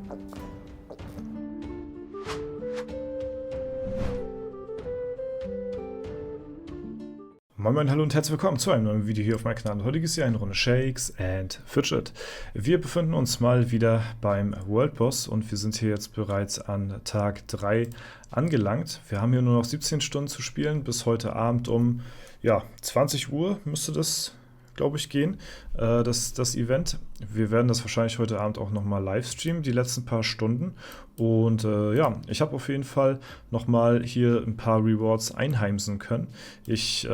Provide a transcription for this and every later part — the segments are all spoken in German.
Moin Moin, hallo und herzlich willkommen zu einem neuen Video hier auf meinem Kanal. Heute ist hier eine Runde Shakes and Fidget. Wir befinden uns mal wieder beim World Boss und wir sind hier jetzt bereits an Tag 3 angelangt. Wir haben hier nur noch 17 Stunden zu spielen, bis heute Abend um 20 Uhr müsste das, glaube ich, gehen, das Event. Wir werden das wahrscheinlich heute Abend auch nochmal live streamen, die letzten paar Stunden. Und ich habe auf jeden Fall nochmal hier ein paar Rewards einheimsen können. Ich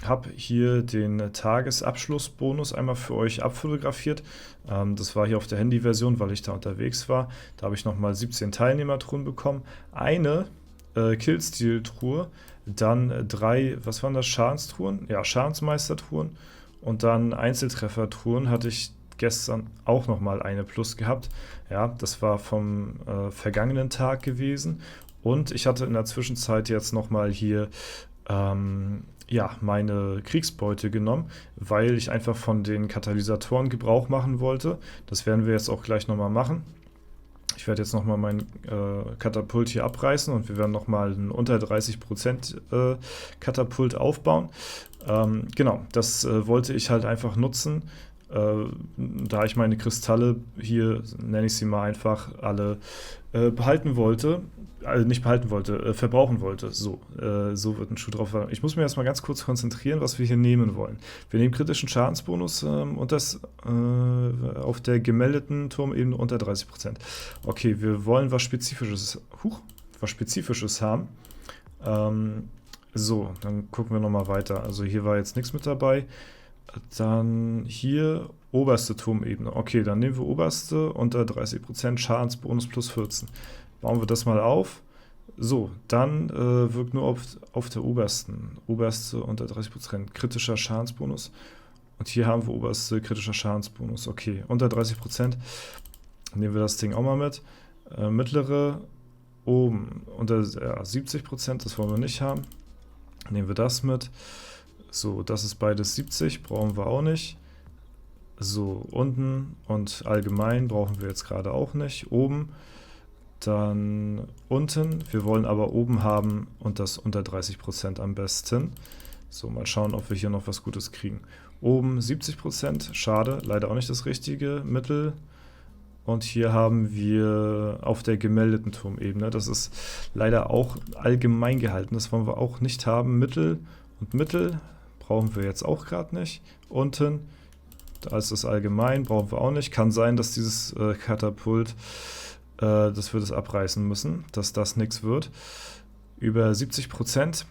habe hier den Tagesabschlussbonus einmal für euch abfotografiert. Das war hier auf der Handyversion, weil ich da unterwegs war. Da habe ich nochmal 17 Teilnehmertruhen bekommen. Eine Killstil-Truhe, dann 3, was waren das, Schadenstruhen? Ja, Schadensmeistertruhen. Und dann Einzeltreffertruhen hatte ich gestern auch nochmal eine Plus gehabt. Ja, das war vom vergangenen Tag gewesen. Und ich hatte in der Zwischenzeit jetzt nochmal hier meine Kriegsbeute genommen, weil ich einfach von den Katalysatoren Gebrauch machen wollte. Das werden wir jetzt auch gleich nochmal machen. Ich werde jetzt nochmal mein Katapult hier abreißen und wir werden nochmal ein unter 30% Katapult aufbauen. Genau, das wollte ich halt einfach nutzen, da ich meine Kristalle hier, nenne ich sie mal einfach, alle verbrauchen wollte. So wird ein Schuh drauf. Ich muss mir erstmal ganz kurz konzentrieren, was wir hier nehmen wollen. Wir nehmen kritischen Schadensbonus und das auf der gemeldeten Turmebene unter 30%. Okay, wir wollen was Spezifisches haben. So, dann gucken wir nochmal weiter. Also hier war jetzt nichts mit dabei. Dann hier oberste Turmebene. Okay, dann nehmen wir oberste unter 30% Schadensbonus plus 14. Bauen wir das mal auf. So, dann wirkt nur auf der obersten. Oberste unter 30% kritischer Schadensbonus. Und hier haben wir oberste kritischer Schadensbonus. Okay, unter 30%. Nehmen wir das Ding auch mal mit. Mittlere oben unter 70%, das wollen wir nicht haben. Nehmen wir das mit. So, das ist beides 70, brauchen wir auch nicht. So, unten und allgemein brauchen wir jetzt gerade auch nicht. Oben, dann unten. Wir wollen aber oben haben und das unter 30% am besten. So, mal schauen, ob wir hier noch was Gutes kriegen. Oben 70%, schade, leider auch nicht das richtige. Mittel. Und hier haben wir auf der gemeldeten Turmebene, das ist leider auch allgemein gehalten, das wollen wir auch nicht haben. Mittel und Mittel brauchen wir jetzt auch gerade nicht. Unten, da ist es allgemein, brauchen wir auch nicht. Kann sein, dass dieses Katapult, dass wir das abreißen müssen, dass das nichts wird. Über 70%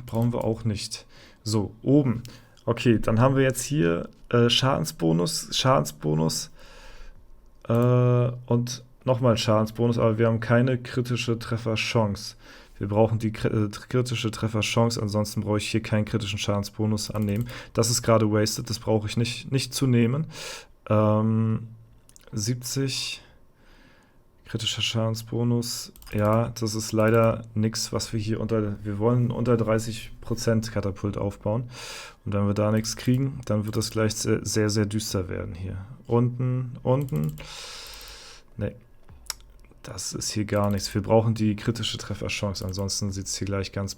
brauchen wir auch nicht. So, oben. Okay, dann haben wir jetzt hier Schadensbonus, und nochmal Schadensbonus, aber wir haben keine kritische Trefferchance. Wir brauchen die kritische Trefferchance, ansonsten brauche ich hier keinen kritischen Schadensbonus annehmen. Das ist gerade wasted, das brauche ich nicht zu nehmen. 70 kritischer Schadensbonus, ja, das ist leider nichts, was wir hier wir wollen unter 30% Katapult aufbauen. Und wenn wir da nichts kriegen, dann wird das gleich sehr, sehr düster werden hier. Unten. Ne, das ist hier gar nichts. Wir brauchen die kritische Trefferchance, ansonsten sieht es hier gleich ganz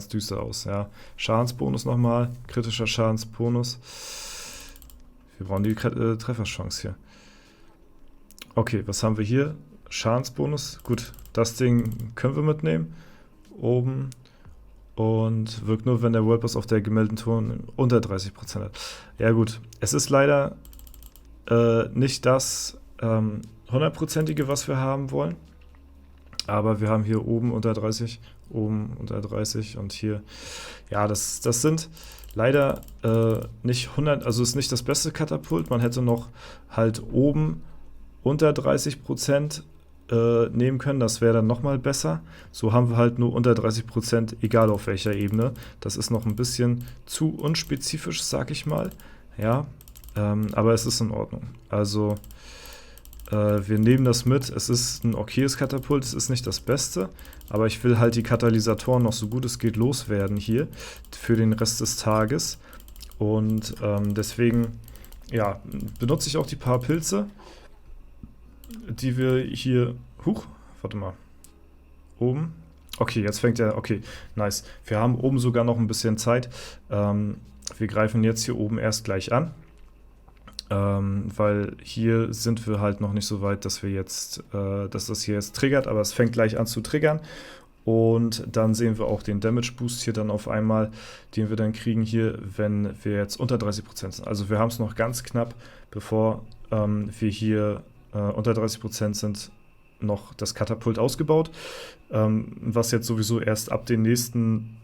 düster aus. Ja. Schadensbonus nochmal, kritischer Schadensbonus. Wir brauchen die Trefferchance hier. Okay, was haben wir hier? Schadensbonus. Gut, das Ding können wir mitnehmen. Oben. Und wirkt nur, wenn der World Boss auf der gemeldeten Turm unter 30% hat. Ja gut, es ist leider nicht das 100%ige, was wir haben wollen. Aber wir haben hier oben unter 30, oben unter 30 und hier. Ja, das sind leider nicht 100, also ist nicht das beste Katapult. Man hätte noch halt oben unter 30% nehmen können, das wäre dann nochmal besser. So haben wir halt nur unter 30%, egal auf welcher Ebene. Das ist noch ein bisschen zu unspezifisch, sag ich mal. Ja, aber es ist in Ordnung. Also, wir nehmen das mit. Es ist ein okayes Katapult, es ist nicht das Beste, aber ich will halt die Katalysatoren noch so gut es geht loswerden hier für den Rest des Tages. Und deswegen, ja, benutze ich auch die paar Pilze. die wir hier, warte mal, oben, okay, jetzt fängt er, okay, nice, wir haben oben sogar noch ein bisschen Zeit, wir greifen jetzt hier oben erst gleich an, weil hier sind wir halt noch nicht so weit, dass wir jetzt, dass das hier jetzt triggert, aber es fängt gleich an zu triggern. Und dann sehen wir auch den Damage Boost hier dann auf einmal, den wir dann kriegen hier, wenn wir jetzt unter 30% sind. Also wir haben es noch ganz knapp, bevor wir hier unter 30% sind, noch das Katapult ausgebaut, was jetzt sowieso erst ab den nächsten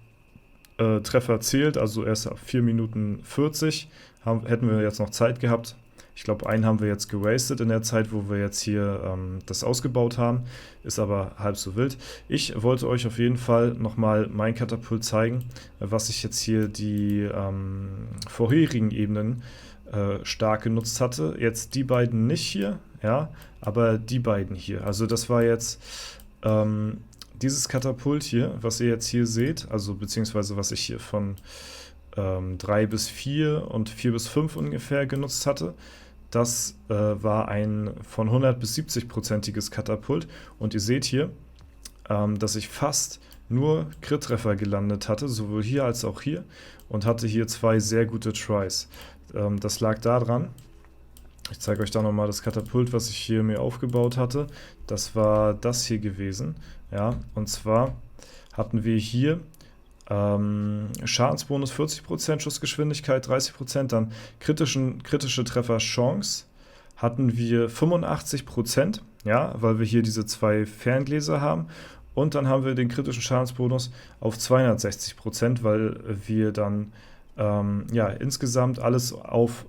Treffer zählt, also erst ab 4 Minuten 40 hätten wir jetzt noch Zeit gehabt. Ich glaube, einen haben wir jetzt gewastet in der Zeit, wo wir jetzt hier das ausgebaut haben. Ist aber halb so wild. Ich wollte euch auf jeden Fall nochmal mein Katapult zeigen, was ich jetzt hier die vorherigen Ebenen stark genutzt hatte. Jetzt die beiden nicht hier, ja, aber die beiden hier. Also das war jetzt dieses Katapult hier, was ihr jetzt hier seht, also beziehungsweise was ich hier von 3 bis 4 und 4 bis 5 ungefähr genutzt hatte. Das war ein von 100 bis 70%iges Katapult und ihr seht hier, dass ich fast nur Crit-Treffer gelandet hatte, sowohl hier als auch hier, und hatte hier 2 sehr gute Tries. Das lag daran, ich zeige euch da nochmal das Katapult, was ich hier mir aufgebaut hatte. Das war das hier gewesen, ja, und zwar hatten wir hier Schadensbonus 40%, Schussgeschwindigkeit 30%, dann kritische Trefferchance hatten wir 85%, ja, weil wir hier diese 2 Ferngläser haben, und dann haben wir den kritischen Schadensbonus auf 260%, weil wir dann ja, insgesamt alles auf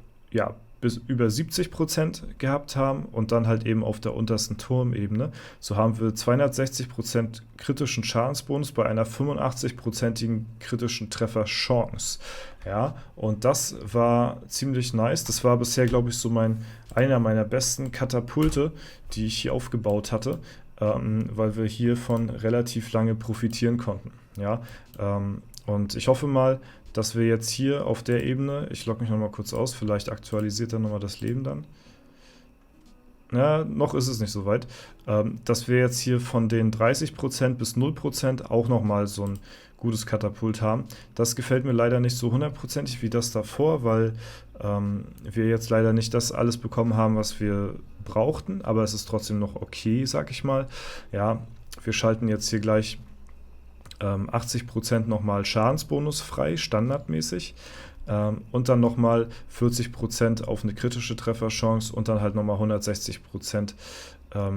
bis über 70% gehabt haben und dann halt eben auf der untersten Turmebene. So haben wir 260% kritischen Schadensbonus bei einer 85%igen kritischen Trefferchance. Ja, und das war ziemlich nice. Das war bisher, glaube ich, so einer meiner besten Katapulte, die ich hier aufgebaut hatte, weil wir hiervon relativ lange profitieren konnten. Ja, und ich hoffe mal, dass wir jetzt hier auf der Ebene, ich logge mich nochmal kurz aus, vielleicht aktualisiert er nochmal das Leben dann. Ja, noch ist es nicht so weit. Dass wir jetzt hier von den 30% bis 0% auch nochmal so ein gutes Katapult haben. Das gefällt mir leider nicht so 100%ig wie das davor, weil wir jetzt leider nicht das alles bekommen haben, was wir brauchten, aber es ist trotzdem noch okay, sag ich mal. Ja, wir schalten jetzt hier gleich 80% nochmal Schadensbonus frei, standardmäßig, und dann nochmal 40% auf eine kritische Trefferchance und dann halt nochmal 160%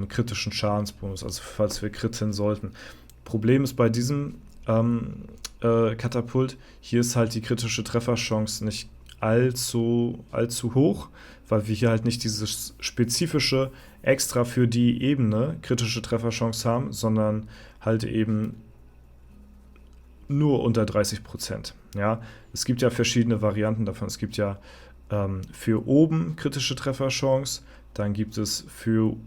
kritischen Schadensbonus, also falls wir kritten sollten. Problem ist bei diesem Katapult, hier ist halt die kritische Trefferchance nicht allzu hoch, weil wir hier halt nicht dieses spezifische extra für die Ebene kritische Trefferchance haben, sondern halt eben nur unter 30%. Ja, es gibt ja verschiedene Varianten davon. Es gibt ja für oben kritische Trefferchance, dann gibt es für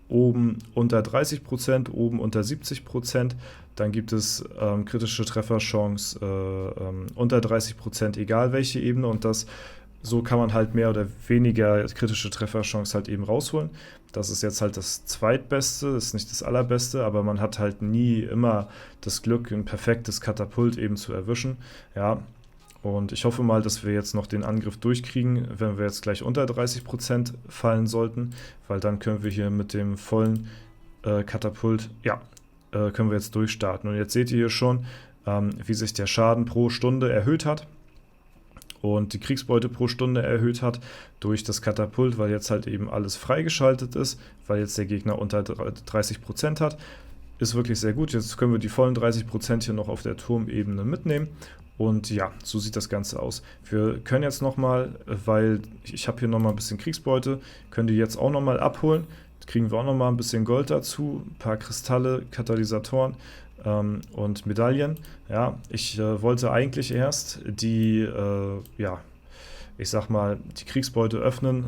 oben unter 30%, oben unter 70%, dann gibt es kritische Trefferchance unter 30%, egal welche Ebene, und so kann man halt mehr oder weniger kritische Trefferchance halt eben rausholen. Das ist jetzt halt das zweitbeste, das ist nicht das allerbeste, aber man hat halt nie immer das Glück, ein perfektes Katapult eben zu erwischen. Ja, und ich hoffe mal, dass wir jetzt noch den Angriff durchkriegen, wenn wir jetzt gleich unter 30% fallen sollten, weil dann können wir hier mit dem vollen Katapult, ja, können wir jetzt durchstarten. Und jetzt seht ihr hier schon, wie sich der Schaden pro Stunde erhöht hat und die Kriegsbeute pro Stunde erhöht hat durch das Katapult, weil jetzt halt eben alles freigeschaltet ist, weil jetzt der Gegner unter 30% hat. Ist wirklich sehr gut. Jetzt können wir die vollen 30% hier noch auf der Turmebene mitnehmen. Und ja, so sieht das Ganze aus. Wir können jetzt nochmal, weil ich habe hier nochmal ein bisschen Kriegsbeute, können die jetzt auch nochmal abholen. Kriegen wir auch nochmal ein bisschen Gold dazu, ein paar Kristalle, Katalysatoren und Medaillen. Ja, ich wollte eigentlich erst die, ja, ich sag mal, die Kriegsbeute öffnen,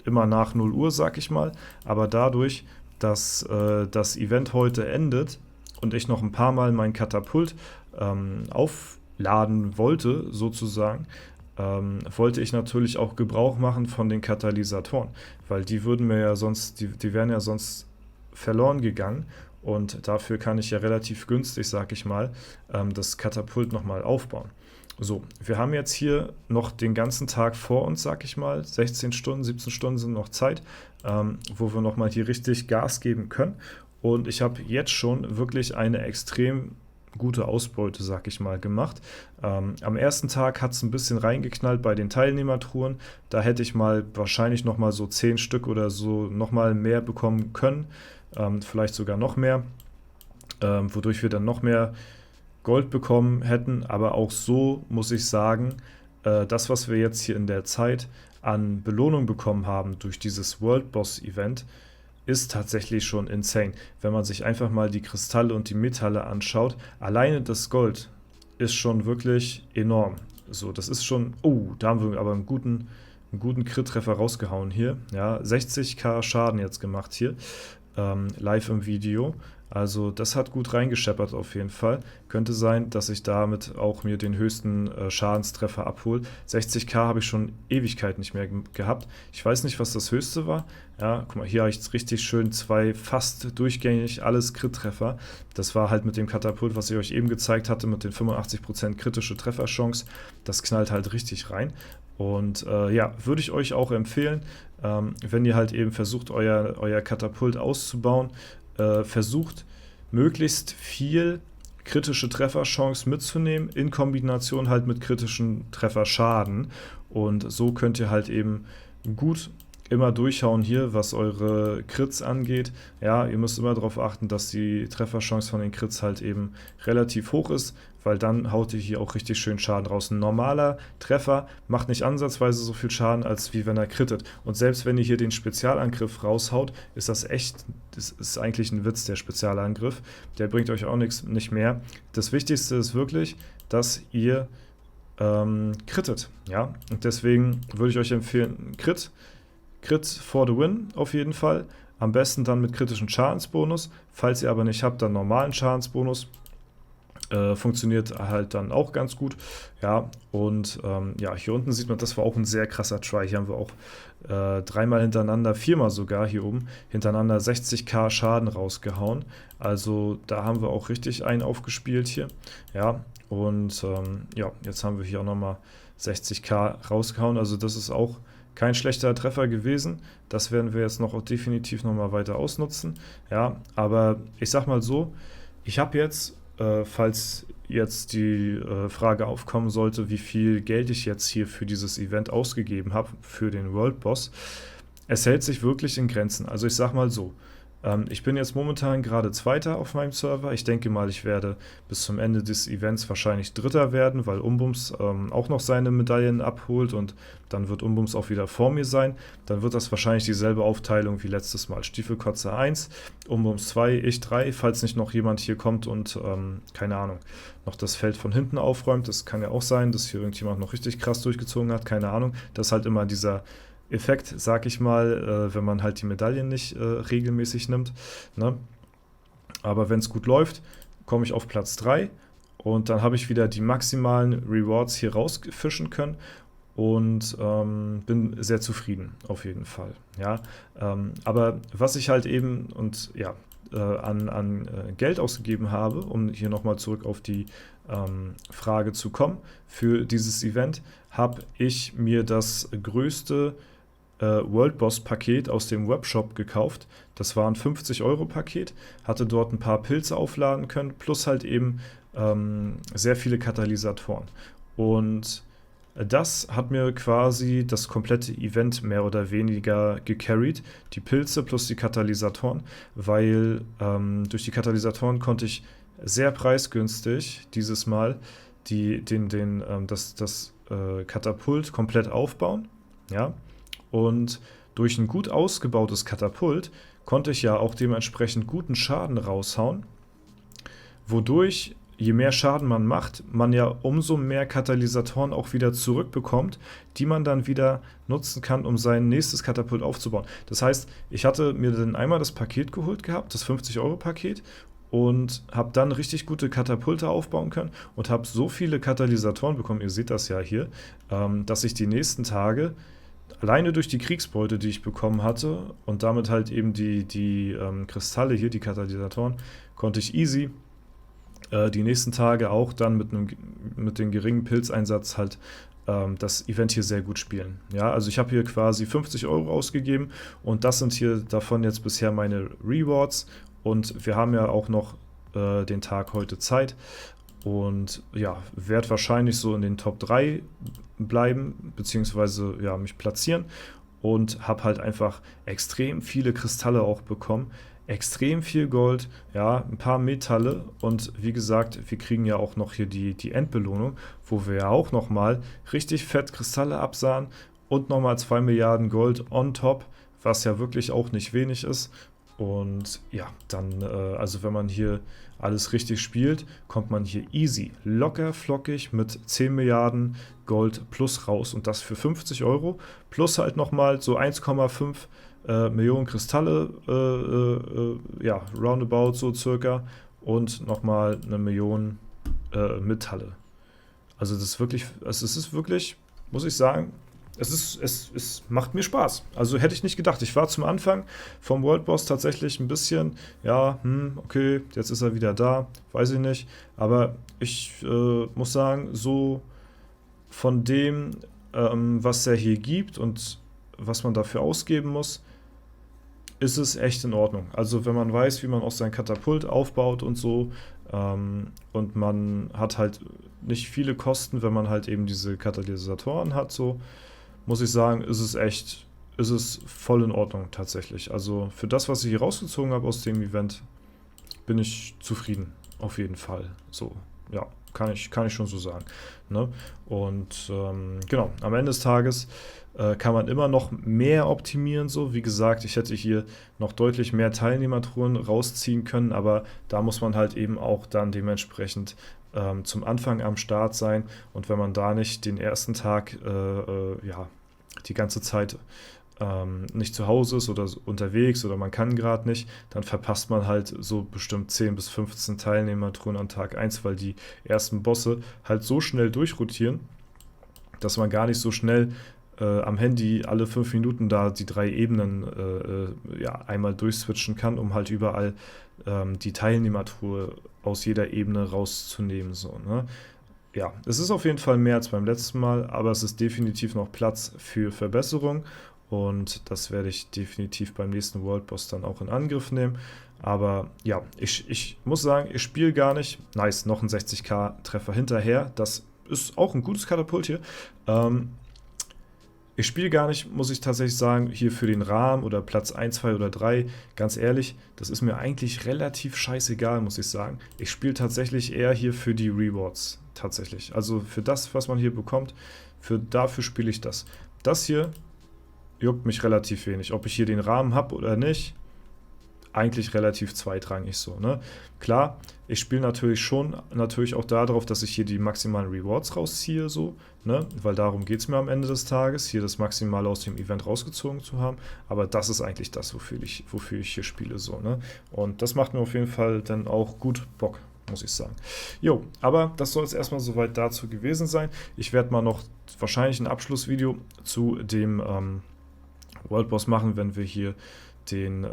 immer nach 0 Uhr, sag ich mal. Aber dadurch, dass das Event heute endet und ich noch ein paar Mal mein Katapult aufladen wollte, sozusagen, wollte ich natürlich auch Gebrauch machen von den Katalysatoren, weil die würden mir ja sonst, die wären ja sonst verloren gegangen und dafür kann ich ja relativ günstig, sag ich mal, das Katapult nochmal aufbauen. So, wir haben jetzt hier noch den ganzen Tag vor uns, sag ich mal, 16 Stunden, 17 Stunden sind noch Zeit, wo wir nochmal hier richtig Gas geben können und ich habe jetzt schon wirklich eine extrem gute Ausbeute, sag ich mal, gemacht. Am ersten Tag hat es ein bisschen reingeknallt bei den Teilnehmertruhen. Da hätte ich mal wahrscheinlich nochmal so 10 Stück oder so nochmal mehr bekommen können. Vielleicht sogar noch mehr, wodurch wir dann noch mehr Gold bekommen hätten. Aber auch so muss ich sagen, das, was wir jetzt hier in der Zeit an Belohnung bekommen haben durch dieses World Boss Event, ist tatsächlich schon insane. Wenn man sich einfach mal die Kristalle und die Metalle anschaut, alleine das Gold ist schon wirklich enorm. So, das ist schon, oh, da haben wir aber einen guten Crit-Treffer rausgehauen hier. Ja, 60.000 Schaden jetzt gemacht hier, live im Video. Also das hat gut reingescheppert auf jeden Fall. Könnte sein, dass ich damit auch mir den höchsten Schadenstreffer abhole. 60.000 habe ich schon Ewigkeit nicht mehr gehabt. Ich weiß nicht, was das höchste war. Ja, guck mal, hier habe ich richtig schön 2 fast durchgängig alles Crit-Treffer. Das war halt mit dem Katapult, was ich euch eben gezeigt hatte, mit den 85% kritische Trefferchance. Das knallt halt richtig rein. Und ja, würde ich euch auch empfehlen, wenn ihr halt eben versucht, euer Katapult auszubauen, versucht möglichst viel kritische Trefferchance mitzunehmen, in Kombination halt mit kritischen Trefferschaden. Und so könnt ihr halt eben gut immer durchhauen hier, was eure Crits angeht. Ja, ihr müsst immer darauf achten, dass die Trefferchance von den Crits halt eben relativ hoch ist, weil dann haut ihr hier auch richtig schön Schaden raus. Ein normaler Treffer macht nicht ansatzweise so viel Schaden, als wie wenn er crittet. Und selbst wenn ihr hier den Spezialangriff raushaut, ist das echt, das ist eigentlich ein Witz, der Spezialangriff. Der bringt euch auch nicht mehr. Das Wichtigste ist wirklich, dass ihr crittet. Ja? Und deswegen würde ich euch empfehlen, Crit for the win auf jeden Fall. Am besten dann mit kritischen Schadensbonus. Falls ihr aber nicht habt, dann normalen Schadensbonus. Funktioniert halt dann auch ganz gut. Ja, und ja, hier unten sieht man, das war auch ein sehr krasser Try. Hier haben wir auch 3-mal hintereinander, 4-mal sogar hier oben, hintereinander 60.000 Schaden rausgehauen. Also da haben wir auch richtig einen aufgespielt hier. Ja, und ja, jetzt haben wir hier auch nochmal 60.000 rausgehauen. Also das ist auch kein schlechter Treffer gewesen. Das werden wir jetzt noch auch definitiv nochmal weiter ausnutzen. Ja, aber ich sag mal so, ich habe jetzt, falls jetzt die Frage aufkommen sollte, wie viel Geld ich jetzt hier für dieses Event ausgegeben habe, für den World Boss, es hält sich wirklich in Grenzen. Also ich sag mal so, ich bin jetzt momentan gerade Zweiter auf meinem Server. Ich denke mal, ich werde bis zum Ende des Events wahrscheinlich Dritter werden, weil Umbums auch noch seine Medaillen abholt und dann wird Umbums auch wieder vor mir sein. Dann wird das wahrscheinlich dieselbe Aufteilung wie letztes Mal. Stiefelkotze 1, Umbums 2, ich 3, falls nicht noch jemand hier kommt und, keine Ahnung, noch das Feld von hinten aufräumt. Das kann ja auch sein, dass hier irgendjemand noch richtig krass durchgezogen hat, keine Ahnung. Das ist halt immer dieser Effekt, sag ich mal, wenn man halt die Medaillen nicht regelmäßig nimmt. Ne? Aber wenn es gut läuft, komme ich auf Platz 3 und dann habe ich wieder die maximalen Rewards hier rausfischen können und bin sehr zufrieden auf jeden Fall. Ja? Aber was ich halt eben und ja, an Geld ausgegeben habe, um hier nochmal zurück auf die Frage zu kommen, für dieses Event habe ich mir das größte World Boss Paket aus dem Webshop gekauft. Das war ein 50-Euro-Paket, hatte dort ein paar Pilze aufladen können, plus halt eben sehr viele Katalysatoren. Und das hat mir quasi das komplette Event mehr oder weniger gecarried, die Pilze plus die Katalysatoren, weil durch die Katalysatoren konnte ich sehr preisgünstig dieses Mal das Katapult komplett aufbauen. Ja? Und durch ein gut ausgebautes Katapult konnte ich ja auch dementsprechend guten Schaden raushauen, wodurch, je mehr Schaden man macht, man ja umso mehr Katalysatoren auch wieder zurückbekommt, die man dann wieder nutzen kann, um sein nächstes Katapult aufzubauen. Das heißt, ich hatte mir dann einmal das Paket geholt gehabt, das 50-Euro-Paket, und habe dann richtig gute Katapulte aufbauen können und habe so viele Katalysatoren bekommen, ihr seht das ja hier, dass ich die nächsten Tage alleine durch die Kriegsbeute, die ich bekommen hatte und damit halt eben die Kristalle hier, die Katalysatoren, konnte ich easy die nächsten Tage auch dann mit dem geringen Pilzeinsatz halt das Event hier sehr gut spielen. Ja, also ich habe hier quasi 50 Euro ausgegeben und das sind hier davon jetzt bisher meine Rewards und wir haben ja auch noch den Tag heute Zeit und ja, werde wahrscheinlich so in den Top 3 bleiben, beziehungsweise ja, mich platzieren und habe halt einfach extrem viele Kristalle auch bekommen, extrem viel Gold, ja, ein paar Metalle und wie gesagt, wir kriegen ja auch noch hier die Endbelohnung, wo wir ja auch nochmal richtig fett Kristalle absahen und nochmal 2 Milliarden Gold on top, was ja wirklich auch nicht wenig ist. Und ja, dann, also wenn man hier alles richtig spielt, kommt man hier easy, locker, flockig mit 10 Milliarden Gold plus raus und das für 50 Euro plus halt nochmal so 1,5 Millionen Kristalle, ja, roundabout so circa und nochmal eine Million Metalle. Also das ist wirklich, es ist wirklich, muss ich sagen, es macht mir Spaß. Also hätte ich nicht gedacht. Ich war zum Anfang vom World Boss tatsächlich ein bisschen, ja, okay, jetzt ist er wieder da, weiß ich nicht. Aber ich muss sagen, so von dem, was er hier gibt und was man dafür ausgeben muss, ist es echt in Ordnung. Also wenn man weiß, wie man auch sein Katapult aufbaut und so, und man hat halt nicht viele Kosten, wenn man halt eben diese Katalysatoren hat, so, muss ich sagen, ist es voll in Ordnung tatsächlich. Also für das, was ich hier rausgezogen habe aus dem Event, bin ich zufrieden, auf jeden Fall. So, ja, kann ich schon so sagen. Ne? Und genau, am Ende des Tages kann man immer noch mehr optimieren. So, wie gesagt, ich hätte hier noch deutlich mehr Teilnehmertruhen rausziehen können, aber da muss man halt eben auch dann dementsprechend zum Anfang am Start sein. Und wenn man da nicht den ersten Tag ja, die ganze Zeit nicht zu Hause ist oder unterwegs oder man kann gerade nicht, dann verpasst man halt so bestimmt 10 bis 15 Teilnehmertruhen an Tag 1, weil die ersten Bosse halt so schnell durchrotieren, dass man gar nicht so schnell am Handy alle 5 Minuten da die 3 Ebenen ja, einmal durchswitchen kann, um halt überall die Teilnehmertruhe aus jeder Ebene rauszunehmen. So, ne? Ja, es ist auf jeden Fall mehr als beim letzten Mal, aber es ist definitiv noch Platz für Verbesserung und das werde ich definitiv beim nächsten World Boss dann auch in Angriff nehmen. Aber ja, ich muss sagen, ich spiele gar nicht. Nice, noch ein 60k Treffer hinterher. Das ist auch ein gutes Katapult hier. Ich spiele gar nicht, muss ich tatsächlich sagen, hier für den Rahmen oder Platz 1, 2 oder 3. Ganz ehrlich, das ist mir eigentlich relativ scheißegal, muss ich sagen. Ich spiele tatsächlich eher hier für die Rewards. Tatsächlich. Also für das, was man hier bekommt, dafür spiele ich das. Das hier juckt mich relativ wenig. Ob ich hier den Rahmen habe oder nicht, eigentlich relativ zweitrangig so. Ne? Klar, ich spiele natürlich auch darauf, dass ich hier die maximalen Rewards rausziehe, so, ne? Weil darum geht es mir am Ende des Tages, hier das Maximale aus dem Event rausgezogen zu haben. Aber das ist eigentlich das, wofür ich hier spiele, so, ne? Und das macht mir auf jeden Fall dann auch gut Bock, muss ich sagen. Jo, aber das soll es erstmal soweit dazu gewesen sein. Ich werde mal noch wahrscheinlich ein Abschlussvideo zu dem World Boss machen, wenn wir hier den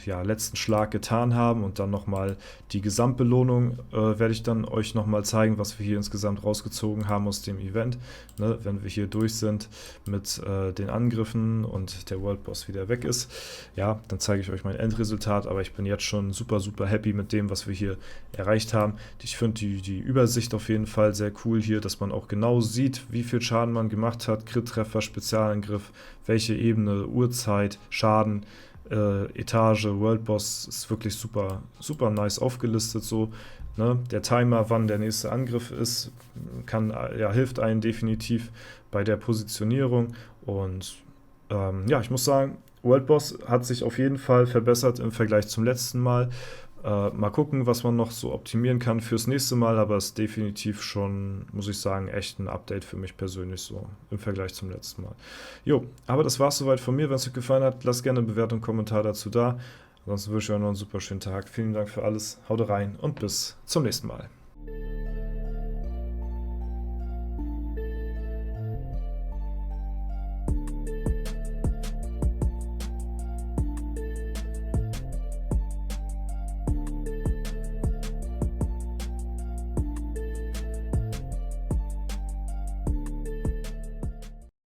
ja, letzten Schlag getan haben und dann nochmal die Gesamtbelohnung werde ich dann euch nochmal zeigen, was wir hier insgesamt rausgezogen haben aus dem Event, ne, wenn wir hier durch sind mit den Angriffen und der World Boss wieder weg ist. Ja, dann zeige ich euch mein Endresultat, aber ich bin jetzt schon super, super happy mit dem, was wir hier erreicht haben. Ich finde die Übersicht auf jeden Fall sehr cool hier, dass man auch genau sieht, wie viel Schaden man gemacht hat, Crit-Treffer, Spezialangriff, welche Ebene, Uhrzeit, Schaden, Etage, World Boss ist wirklich super, super nice aufgelistet so. Ne? Der Timer, wann der nächste Angriff ist, ja, hilft einem definitiv bei der Positionierung und ja, ich muss sagen, World Boss hat sich auf jeden Fall verbessert im Vergleich zum letzten Mal. Mal gucken, was man noch so optimieren kann fürs nächste Mal, aber es ist definitiv schon, muss ich sagen, echt ein Update für mich persönlich so im Vergleich zum letzten Mal. Jo, aber das war's soweit von mir. Wenn es euch gefallen hat, lasst gerne eine Bewertung, Kommentar dazu da. Ansonsten wünsche ich euch noch einen super schönen Tag. Vielen Dank für alles. Haut rein und bis zum nächsten Mal.